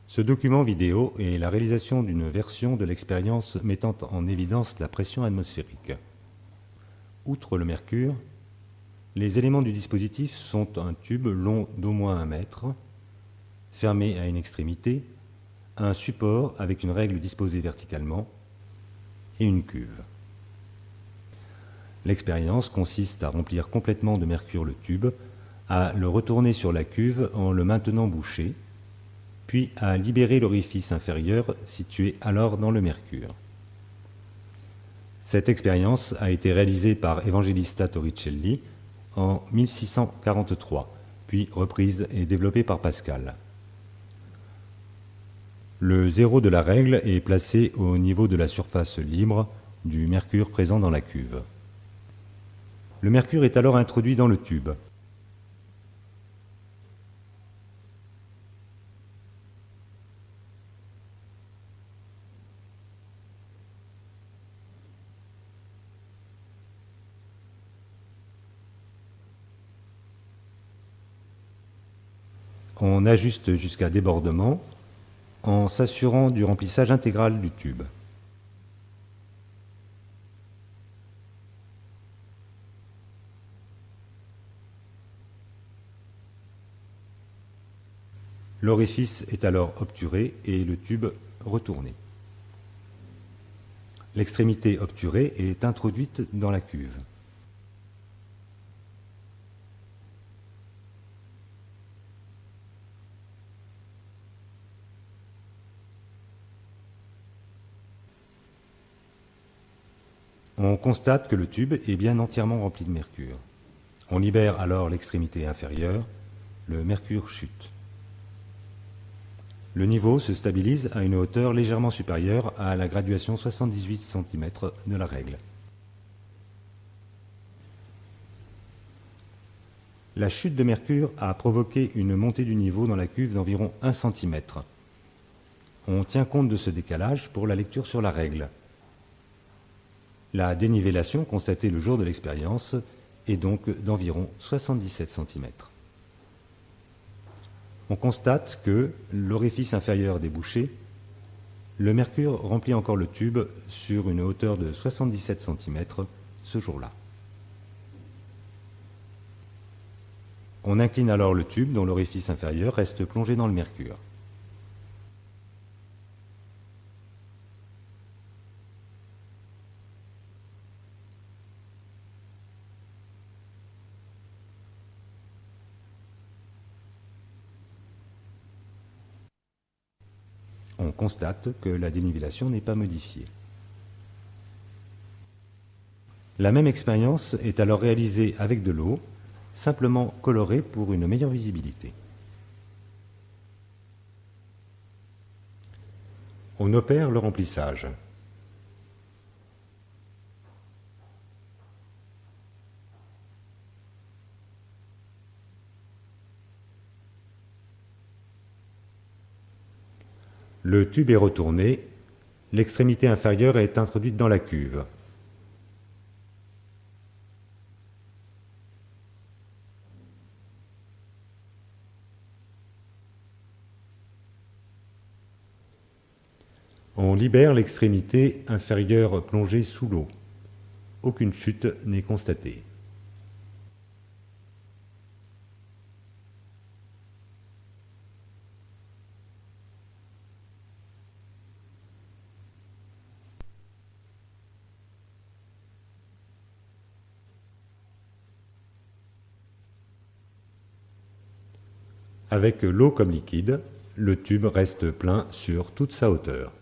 Ce document vidéo est la réalisation d'une version de l'expérience mettant en évidence la pression atmosphérique. Outre le mercure, les éléments du dispositif sont un tube long d'au moins 1 mètre, fermé à une extrémité, un support avec une règle disposée verticalement et une cuve. L'expérience consiste à remplir complètement de mercure le tube, à le retourner sur la cuve en le maintenant bouché, puis à libérer l'orifice inférieur situé alors dans le mercure. Cette expérience a été réalisée par Evangelista Torricelli en 1643, puis reprise et développée par Pascal. Le zéro de la règle est placé au niveau de la surface libre du mercure présent dans la cuve. Le mercure est alors introduit dans le tube. On ajuste jusqu'à débordement en s'assurant du remplissage intégral du tube. L'orifice est alors obturé et le tube retourné. L'extrémité obturée est introduite dans la cuve. On constate que le tube est bien entièrement rempli de mercure. On libère alors l'extrémité inférieure, le mercure chute. Le niveau se stabilise à une hauteur légèrement supérieure à la graduation 78 cm de la règle. La chute de mercure a provoqué une montée du niveau dans la cuve d'environ 1 cm. On tient compte de ce décalage pour la lecture sur la règle. La dénivellation constatée le jour de l'expérience est donc d'environ 77 cm. On constate que l'orifice inférieur débouché, le mercure remplit encore le tube sur une hauteur de 77 cm ce jour-là. On incline alors le tube dont l'orifice inférieur reste plongé dans le mercure. On constate que la dénivellation n'est pas modifiée. La même expérience est alors réalisée avec de l'eau, simplement colorée pour une meilleure visibilité. On opère le remplissage. Le tube est retourné, l'extrémité inférieure est introduite dans la cuve. On libère l'extrémité inférieure plongée sous l'eau. Aucune chute n'est constatée. Avec l'eau comme liquide, le tube reste plein sur toute sa hauteur.